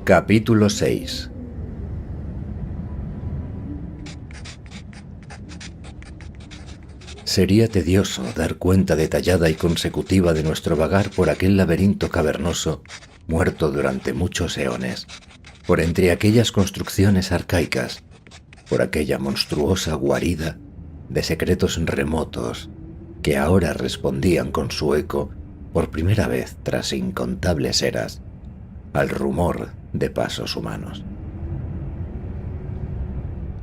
Capítulo 6. Sería tedioso dar cuenta detallada y consecutiva de nuestro vagar por aquel laberinto cavernoso, muerto durante muchos eones, por entre aquellas construcciones arcaicas, por aquella monstruosa guarida de secretos remotos que ahora respondían con su eco, por primera vez tras incontables eras, al rumor de pasos humanos.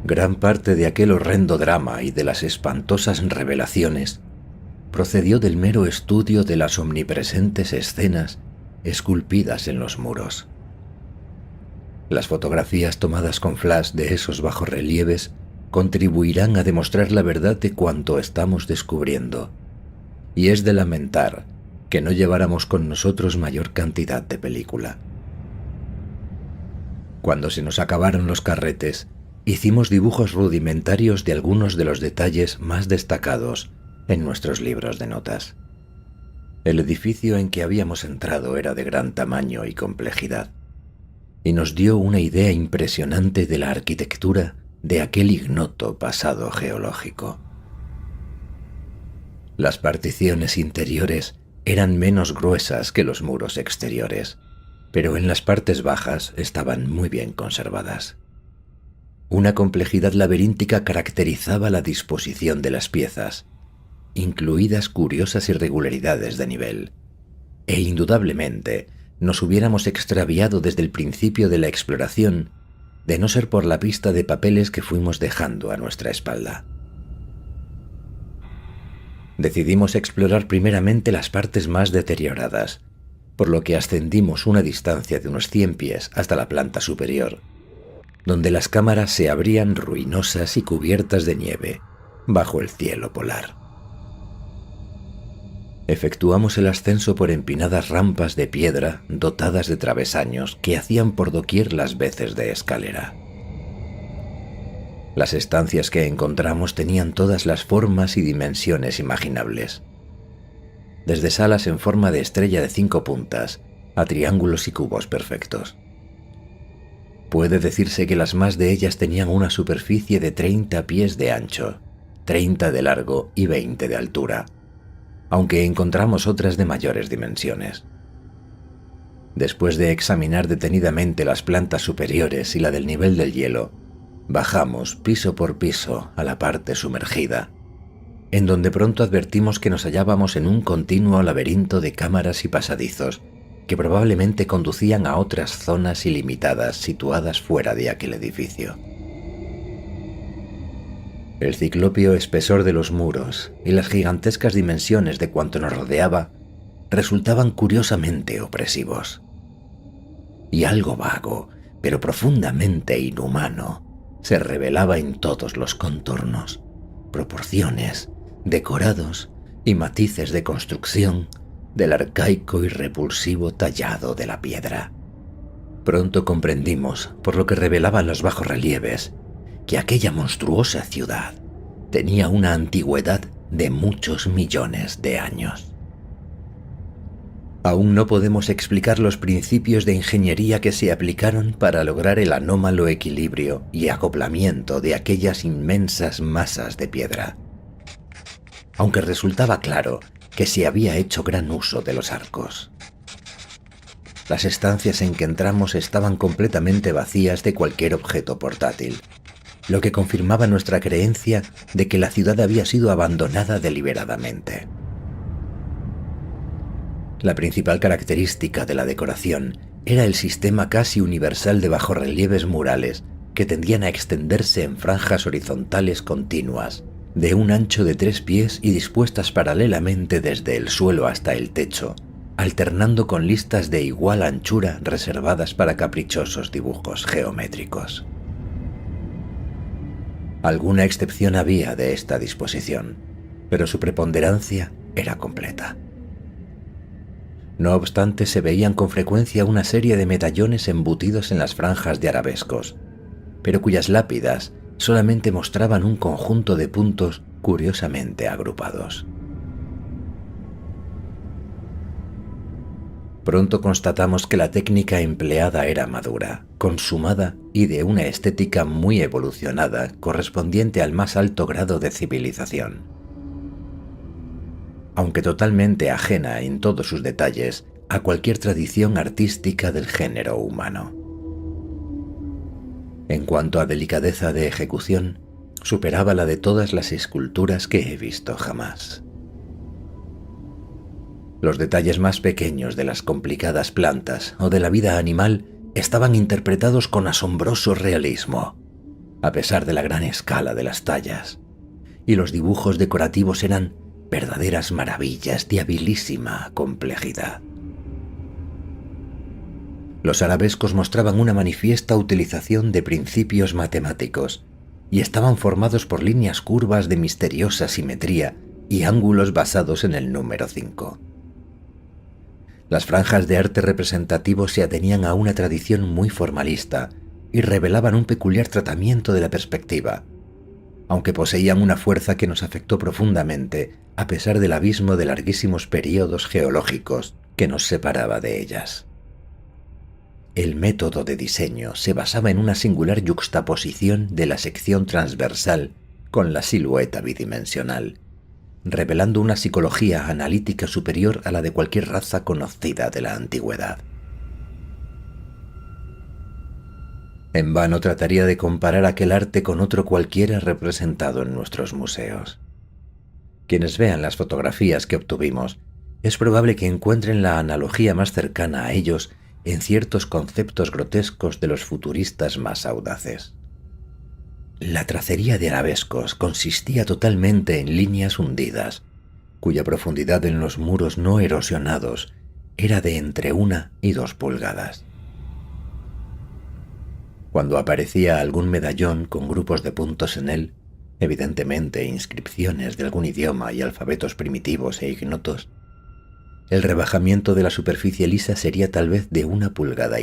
Gran parte de aquel horrendo drama y de las espantosas revelaciones procedió del mero estudio de las omnipresentes escenas esculpidas en los muros. Las fotografías tomadas con flash de esos bajorrelieves contribuirán a demostrar la verdad de cuanto estamos descubriendo, y es de lamentar que no lleváramos con nosotros mayor cantidad de película. Cuando se nos acabaron los carretes, hicimos dibujos rudimentarios de algunos de los detalles más destacados en nuestros libros de notas. El edificio en que habíamos entrado era de gran tamaño y complejidad, y nos dio una idea impresionante de la arquitectura de aquel ignoto pasado geológico. Las particiones interiores eran menos gruesas que los muros exteriores, pero en las partes bajas estaban muy bien conservadas. Una complejidad laberíntica caracterizaba la disposición de las piezas, incluidas curiosas irregularidades de nivel, e indudablemente nos hubiéramos extraviado desde el principio de la exploración de no ser por la pista de papeles que fuimos dejando a nuestra espalda. Decidimos explorar primeramente las partes más deterioradas, por lo que ascendimos una distancia de unos 100 pies hasta la planta superior, donde las cámaras se abrían ruinosas y cubiertas de nieve bajo el cielo polar. Efectuamos el ascenso por empinadas rampas de piedra dotadas de travesaños que hacían por doquier las veces de escalera. Las estancias que encontramos tenían todas las formas y dimensiones imaginables, desde salas en forma de estrella de 5 puntas a triángulos y cubos perfectos. Puede decirse que las más de ellas tenían una superficie de 30 pies de ancho, 30 de largo y 20 de altura, aunque encontramos otras de mayores dimensiones. Después de examinar detenidamente las plantas superiores y la del nivel del hielo, bajamos piso por piso a la parte sumergida, en donde pronto advertimos que nos hallábamos en un continuo laberinto de cámaras y pasadizos que probablemente conducían a otras zonas ilimitadas situadas fuera de aquel edificio. El ciclópeo espesor de los muros y las gigantescas dimensiones de cuanto nos rodeaba resultaban curiosamente opresivos. Y algo vago, pero profundamente inhumano, se revelaba en todos los contornos, proporciones, decorados y matices de construcción del arcaico y repulsivo tallado de la piedra. Pronto comprendimos, por lo que revelaban los bajorrelieves, que aquella monstruosa ciudad tenía una antigüedad de muchos millones de años. Aún no podemos explicar los principios de ingeniería que se aplicaron para lograr el anómalo equilibrio y acoplamiento de aquellas inmensas masas de piedra, aunque resultaba claro que se había hecho gran uso de los arcos. Las estancias en que entramos estaban completamente vacías de cualquier objeto portátil, lo que confirmaba nuestra creencia de que la ciudad había sido abandonada deliberadamente. La principal característica de la decoración era el sistema casi universal de bajorrelieves murales que tendían a extenderse en franjas horizontales continuas, de un ancho de 3 pies y dispuestas paralelamente desde el suelo hasta el techo, alternando con listas de igual anchura reservadas para caprichosos dibujos geométricos. Alguna excepción había de esta disposición, pero su preponderancia era completa. No obstante, se veían con frecuencia una serie de medallones embutidos en las franjas de arabescos, pero cuyas lápidas solamente mostraban un conjunto de puntos curiosamente agrupados. Pronto constatamos que la técnica empleada era madura, consumada y de una estética muy evolucionada, correspondiente al más alto grado de civilización. Aunque totalmente ajena en todos sus detalles a cualquier tradición artística del género humano. En cuanto a delicadeza de ejecución, superaba la de todas las esculturas que he visto jamás. Los detalles más pequeños de las complicadas plantas o de la vida animal estaban interpretados con asombroso realismo, a pesar de la gran escala de las tallas, y los dibujos decorativos eran verdaderas maravillas de habilísima complejidad. Los arabescos mostraban una manifiesta utilización de principios matemáticos y estaban formados por líneas curvas de misteriosa simetría y ángulos basados en el número 5. Las franjas de arte representativo se atenían a una tradición muy formalista y revelaban un peculiar tratamiento de la perspectiva, aunque poseían una fuerza que nos afectó profundamente a pesar del abismo de larguísimos períodos geológicos que nos separaba de ellas. El método de diseño se basaba en una singular yuxtaposición de la sección transversal con la silueta bidimensional, revelando una psicología analítica superior a la de cualquier raza conocida de la antigüedad. En vano trataría de comparar aquel arte con otro cualquiera representado en nuestros museos. Quienes vean las fotografías que obtuvimos, es probable que encuentren la analogía más cercana a ellos en ciertos conceptos grotescos de los futuristas más audaces. La tracería de arabescos consistía totalmente en líneas hundidas, cuya profundidad en los muros no erosionados era de entre 1 y 2 pulgadas. Cuando aparecía algún medallón con grupos de puntos en él, evidentemente inscripciones de algún idioma y alfabetos primitivos e ignotos, el rebajamiento de la superficie lisa sería tal vez de 1,5 pulgadas,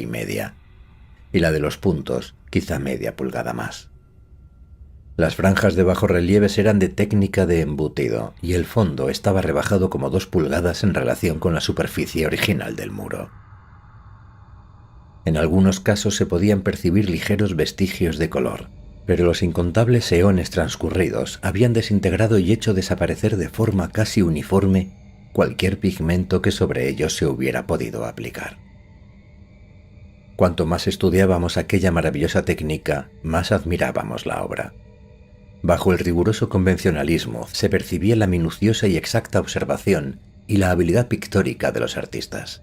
y la de los puntos quizá media pulgada más. Las franjas de bajorrelieves eran de técnica de embutido y el fondo estaba rebajado como 2 pulgadas en relación con la superficie original del muro. En algunos casos se podían percibir ligeros vestigios de color, pero los incontables eones transcurridos habían desintegrado y hecho desaparecer de forma casi uniforme cualquier pigmento que sobre ellos se hubiera podido aplicar. Cuanto más estudiábamos aquella maravillosa técnica, más admirábamos la obra. Bajo el riguroso convencionalismo se percibía la minuciosa y exacta observación y la habilidad pictórica de los artistas.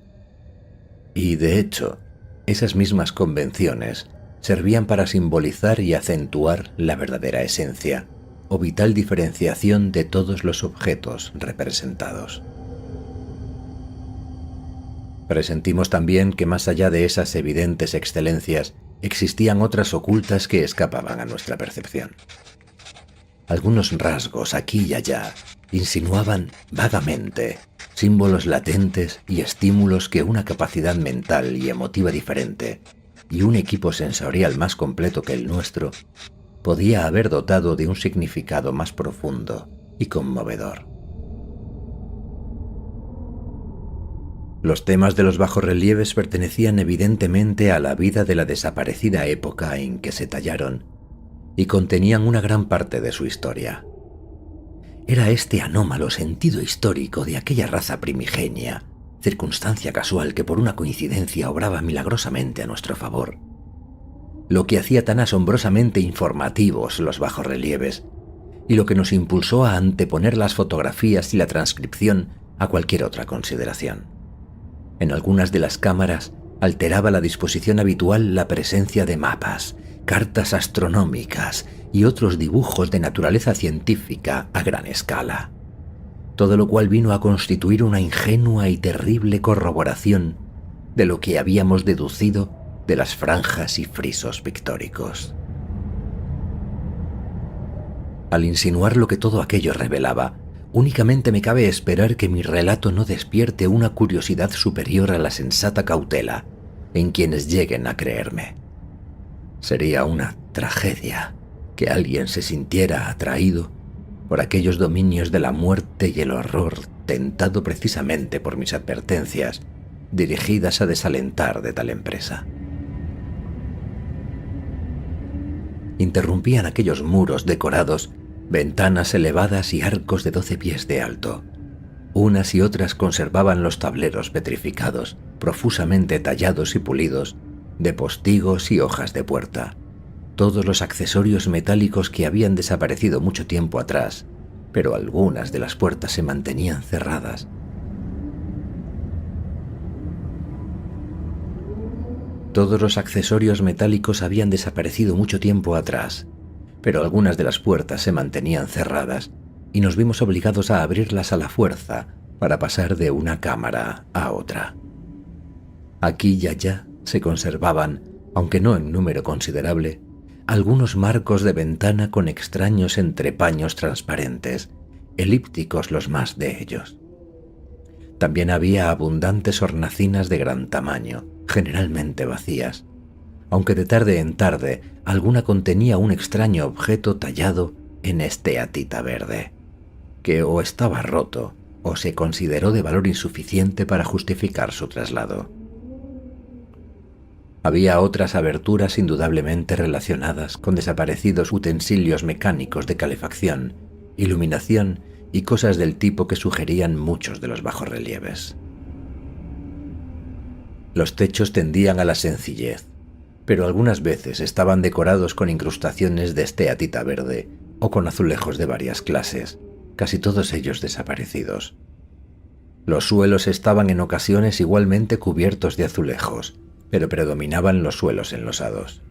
Y, de hecho, esas mismas convenciones servían para simbolizar y acentuar la verdadera esencia o vital diferenciación de todos los objetos representados. Presentimos también que más allá de esas evidentes excelencias existían otras ocultas que escapaban a nuestra percepción. Algunos rasgos aquí y allá insinuaban vagamente símbolos latentes y estímulos que una capacidad mental y emotiva diferente y un equipo sensorial más completo que el nuestro podía haber dotado de un significado más profundo y conmovedor. Los temas de los bajorrelieves pertenecían evidentemente a la vida de la desaparecida época en que se tallaron y contenían una gran parte de su historia. Era este anómalo sentido histórico de aquella raza primigenia, circunstancia casual que por una coincidencia obraba milagrosamente a nuestro favor, lo que hacía tan asombrosamente informativos los bajorrelieves y lo que nos impulsó a anteponer las fotografías y la transcripción a cualquier otra consideración. En algunas de las cámaras alteraba la disposición habitual la presencia de mapas, cartas astronómicas y otros dibujos de naturaleza científica a gran escala, todo lo cual vino a constituir una ingenua y terrible corroboración de lo que habíamos deducido de las franjas y frisos pictóricos. Al insinuar lo que todo aquello revelaba, únicamente me cabe esperar que mi relato no despierte una curiosidad superior a la sensata cautela en quienes lleguen a creerme. Sería una tragedia que alguien se sintiera atraído por aquellos dominios de la muerte y el horror, tentado precisamente por mis advertencias dirigidas a desalentar de tal empresa. Interrumpían aquellos muros decorados ventanas elevadas y arcos de 12 pies de alto. Unas y otras conservaban los tableros petrificados, profusamente tallados y pulidos, de postigos y hojas de puerta. Todos los accesorios metálicos que habían desaparecido mucho tiempo atrás, pero algunas de las puertas se mantenían cerradas. Todos los accesorios metálicos habían desaparecido mucho tiempo atrás, pero algunas de las puertas se mantenían cerradas y nos vimos obligados a abrirlas a la fuerza para pasar de una cámara a otra. Aquí y allá se conservaban, aunque no en número considerable, algunos marcos de ventana con extraños entrepaños transparentes, elípticos los más de ellos. También había abundantes hornacinas de gran tamaño, generalmente vacías, aunque de tarde en tarde alguna contenía un extraño objeto tallado en esteatita verde, que o estaba roto o se consideró de valor insuficiente para justificar su traslado. Había otras aberturas indudablemente relacionadas con desaparecidos utensilios mecánicos de calefacción, iluminación y cosas del tipo que sugerían muchos de los bajorrelieves. Los techos tendían a la sencillez, pero algunas veces estaban decorados con incrustaciones de esteatita verde o con azulejos de varias clases, casi todos ellos desaparecidos. Los suelos estaban en ocasiones igualmente cubiertos de azulejos, pero predominaban los suelos enlosados.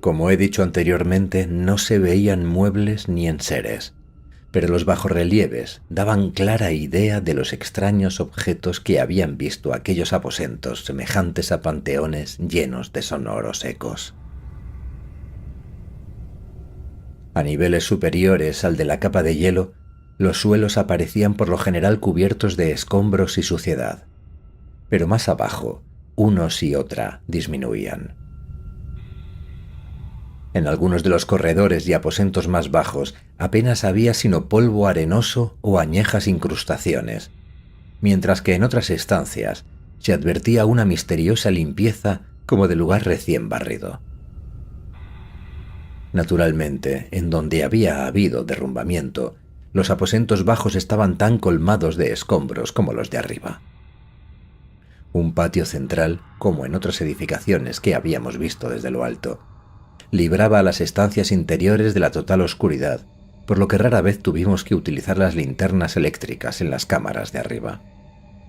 Como he dicho anteriormente, no se veían muebles ni enseres, pero los bajorrelieves daban clara idea de los extraños objetos que habían visto aquellos aposentos semejantes a panteones llenos de sonoros ecos. A niveles superiores al de la capa de hielo, los suelos aparecían por lo general cubiertos de escombros y suciedad, pero más abajo, unos y otra disminuían. En algunos de los corredores y aposentos más bajos apenas había sino polvo arenoso o añejas incrustaciones, mientras que en otras estancias se advertía una misteriosa limpieza como de lugar recién barrido. Naturalmente, en donde había habido derrumbamiento, los aposentos bajos estaban tan colmados de escombros como los de arriba. Un patio central, como en otras edificaciones que habíamos visto desde lo alto, libraba a las estancias interiores de la total oscuridad, por lo que rara vez tuvimos que utilizar las linternas eléctricas en las cámaras de arriba,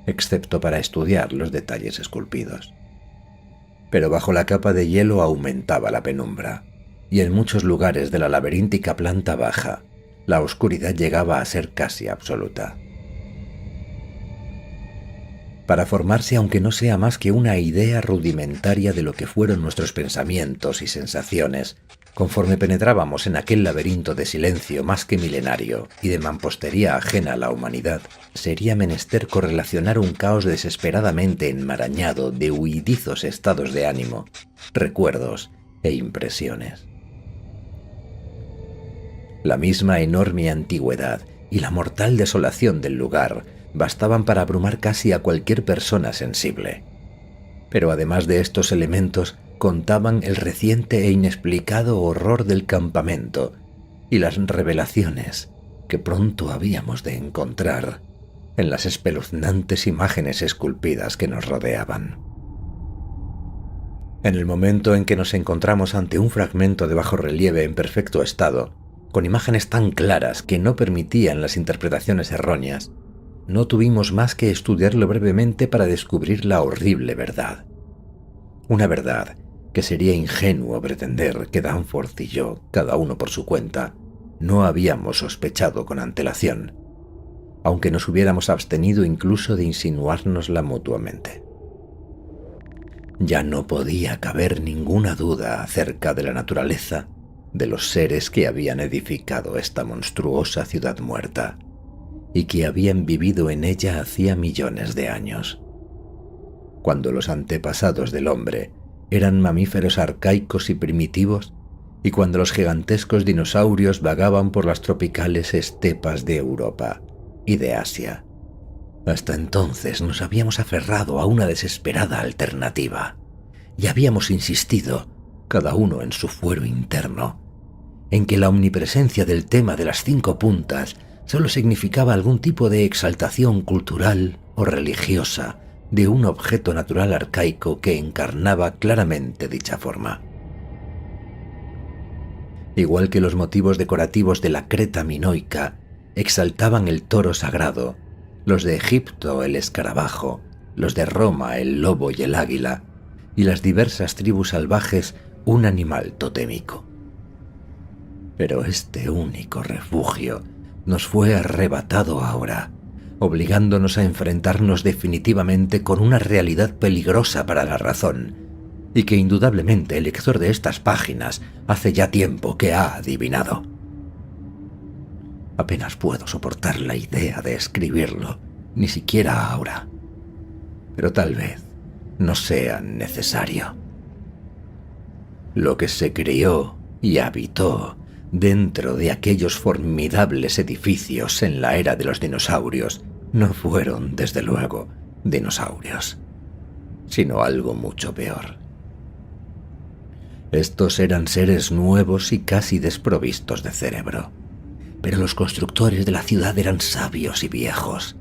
excepto para estudiar los detalles esculpidos. Pero bajo la capa de hielo aumentaba la penumbra, y en muchos lugares de la laberíntica planta baja, la oscuridad llegaba a ser casi absoluta. Para formarse, aunque no sea más que una idea rudimentaria de lo que fueron nuestros pensamientos y sensaciones, conforme penetrábamos en aquel laberinto de silencio más que milenario y de mampostería ajena a la humanidad, sería menester correlacionar un caos desesperadamente enmarañado de huidizos estados de ánimo, recuerdos e impresiones. La misma enorme antigüedad y la mortal desolación del lugar bastaban para abrumar casi a cualquier persona sensible. Pero además de estos elementos, contaban el reciente e inexplicado horror del campamento y las revelaciones que pronto habíamos de encontrar en las espeluznantes imágenes esculpidas que nos rodeaban. En el momento en que nos encontramos ante un fragmento de bajorrelieve en perfecto estado, con imágenes tan claras que no permitían las interpretaciones erróneas, no tuvimos más que estudiarlo brevemente para descubrir la horrible verdad. Una verdad que sería ingenuo pretender que Danforth y yo, cada uno por su cuenta, no habíamos sospechado con antelación, aunque nos hubiéramos abstenido incluso de insinuárnosla mutuamente. Ya no podía caber ninguna duda acerca de la naturaleza de los seres que habían edificado esta monstruosa ciudad muerta y que habían vivido en ella hacía millones de años, cuando los antepasados del hombre eran mamíferos arcaicos y primitivos, y cuando los gigantescos dinosaurios vagaban por las tropicales estepas de Europa y de Asia. Hasta entonces nos habíamos aferrado a una desesperada alternativa y habíamos insistido, cada uno en su fuero interno, en que la omnipresencia del tema de las 5 puntas solo significaba algún tipo de exaltación cultural o religiosa de un objeto natural arcaico que encarnaba claramente dicha forma. Igual que los motivos decorativos de la Creta minoica exaltaban el toro sagrado, los de Egipto el escarabajo, los de Roma el lobo y el águila, y las diversas tribus salvajes un animal totémico. Pero este único refugio nos fue arrebatado ahora, obligándonos a enfrentarnos definitivamente con una realidad peligrosa para la razón, y que indudablemente el lector de estas páginas hace ya tiempo que ha adivinado. Apenas puedo soportar la idea de escribirlo, ni siquiera ahora, pero tal vez no sea necesario. Lo que se crió y habitó dentro de aquellos formidables edificios en la era de los dinosaurios no fueron, desde luego, dinosaurios, sino algo mucho peor. Estos eran seres nuevos y casi desprovistos de cerebro, pero los constructores de la ciudad eran sabios y viejos,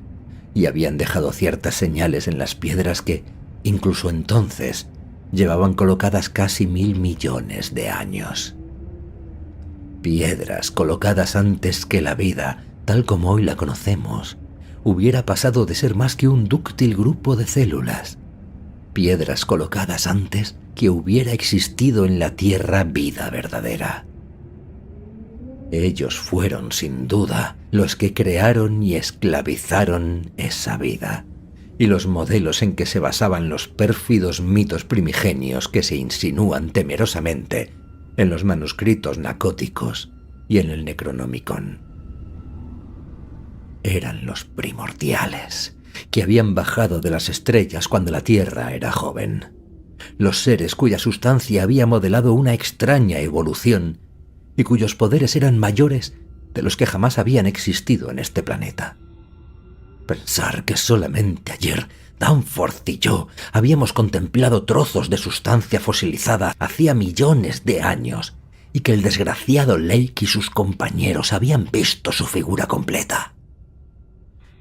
y habían dejado ciertas señales en las piedras que, incluso entonces, llevaban colocadas casi 1000 millones de años. Piedras colocadas antes que la vida, tal como hoy la conocemos, hubiera pasado de ser más que un dúctil grupo de células. Piedras colocadas antes que hubiera existido en la Tierra vida verdadera. Ellos fueron, sin duda, los que crearon y esclavizaron esa vida, y los modelos en que se basaban los pérfidos mitos primigenios que se insinúan temerosamente en los manuscritos nacóticos y en el Necronomicon. Eran los primordiales, que habían bajado de las estrellas cuando la Tierra era joven. Los seres cuya sustancia había modelado una extraña evolución y cuyos poderes eran mayores de los que jamás habían existido en este planeta. Pensar que solamente ayer Danforth y yo habíamos contemplado trozos de sustancia fosilizada hacía millones de años y que el desgraciado Lake y sus compañeros habían visto su figura completa.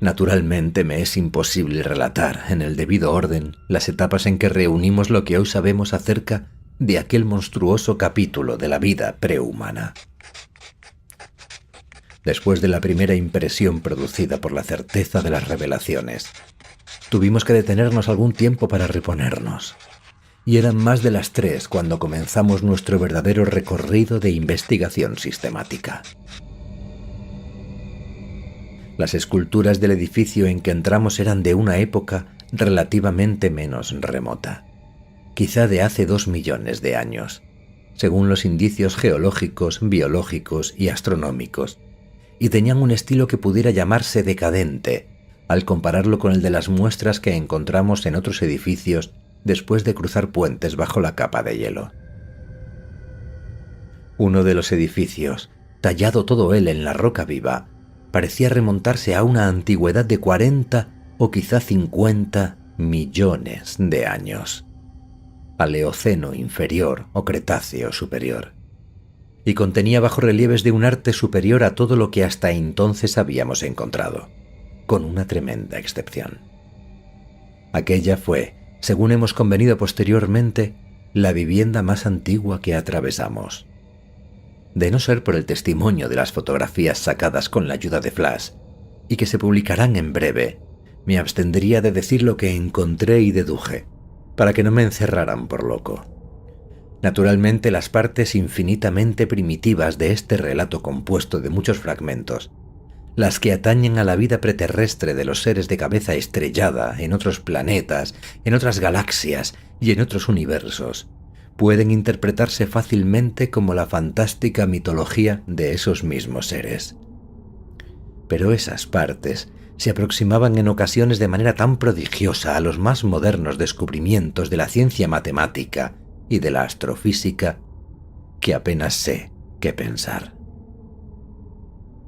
Naturalmente me es imposible relatar en el debido orden las etapas en que reunimos lo que hoy sabemos acerca de aquel monstruoso capítulo de la vida prehumana. Después de la primera impresión producida por la certeza de las revelaciones, tuvimos que detenernos algún tiempo para reponernos, y eran más de las 3 cuando comenzamos nuestro verdadero recorrido de investigación sistemática. Las esculturas del edificio en que entramos eran de una época relativamente menos remota, quizá de hace 2 millones de años, según los indicios geológicos, biológicos y astronómicos, y tenían un estilo que pudiera llamarse decadente, al compararlo con el de las muestras que encontramos en otros edificios después de cruzar puentes bajo la capa de hielo. Uno de los edificios, tallado todo él en la roca viva, parecía remontarse a una antigüedad de 40 o quizá 50 millones de años, al Eoceno inferior o Cretáceo superior, y contenía bajorrelieves de un arte superior a todo lo que hasta entonces habíamos encontrado, con una tremenda excepción. Aquella fue, según hemos convenido posteriormente, la vivienda más antigua que atravesamos. De no ser por el testimonio de las fotografías sacadas con la ayuda de Flash, y que se publicarán en breve, me abstendría de decir lo que encontré y deduje, para que no me encerraran por loco. Naturalmente, las partes infinitamente primitivas de este relato compuesto de muchos fragmentos, las que atañen a la vida preterrestre de los seres de cabeza estrellada en otros planetas, en otras galaxias y en otros universos, pueden interpretarse fácilmente como la fantástica mitología de esos mismos seres. Pero esas partes se aproximaban en ocasiones de manera tan prodigiosa a los más modernos descubrimientos de la ciencia matemática y de la astrofísica que apenas sé qué pensar.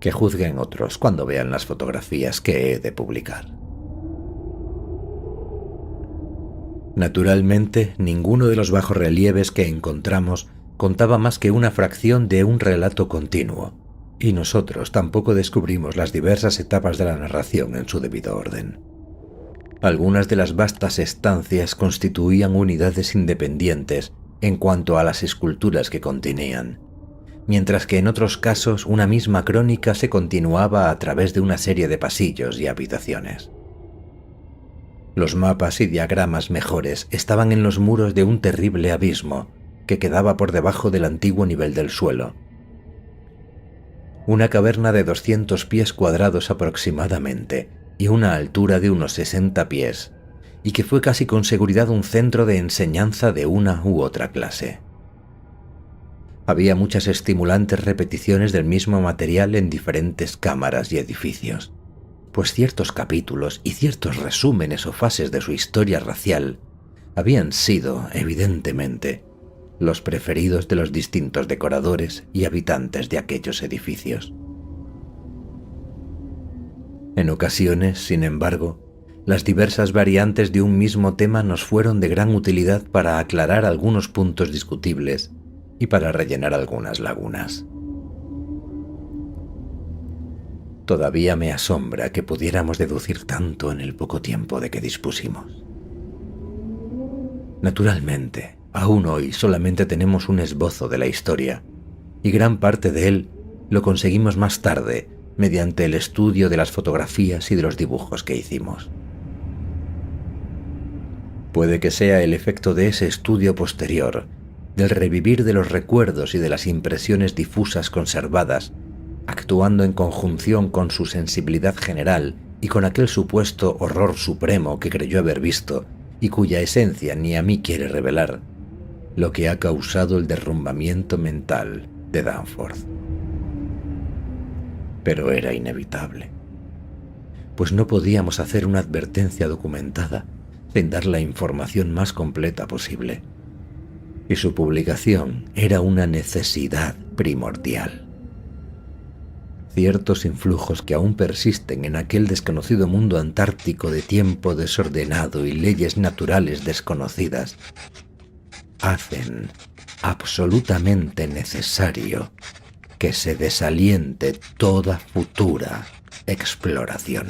Que juzguen otros cuando vean las fotografías que he de publicar. Naturalmente, ninguno de los bajorrelieves que encontramos contaba más que una fracción de un relato continuo, y nosotros tampoco descubrimos las diversas etapas de la narración en su debido orden. Algunas de las vastas estancias constituían unidades independientes en cuanto a las esculturas que contenían, mientras que en otros casos una misma crónica se continuaba a través de una serie de pasillos y habitaciones. Los mapas y diagramas mejores estaban en los muros de un terrible abismo que quedaba por debajo del antiguo nivel del suelo. Una caverna de 200 pies cuadrados aproximadamente y una altura de unos 60 pies, y que fue casi con seguridad un centro de enseñanza de una u otra clase. Había muchas estimulantes repeticiones del mismo material en diferentes cámaras y edificios, pues ciertos capítulos y ciertos resúmenes o fases de su historia racial habían sido, evidentemente, los preferidos de los distintos decoradores y habitantes de aquellos edificios. En ocasiones, sin embargo, las diversas variantes de un mismo tema nos fueron de gran utilidad para aclarar algunos puntos discutibles y para rellenar algunas lagunas. Todavía me asombra que pudiéramos deducir tanto en el poco tiempo de que dispusimos. Naturalmente, aún hoy solamente tenemos un esbozo de la historia, y gran parte de él lo conseguimos más tarde mediante el estudio de las fotografías y de los dibujos que hicimos. Puede que sea el efecto de ese estudio posterior, del revivir de los recuerdos y de las impresiones difusas conservadas, actuando en conjunción con su sensibilidad general y con aquel supuesto horror supremo que creyó haber visto y cuya esencia ni a mí quiere revelar, lo que ha causado el derrumbamiento mental de Danforth. Pero era inevitable, pues no podíamos hacer una advertencia documentada sin dar la información más completa posible, y su publicación era una necesidad primordial. Ciertos influjos que aún persisten en aquel desconocido mundo antártico de tiempo desordenado y leyes naturales desconocidas hacen absolutamente necesario que se desaliente toda futura exploración.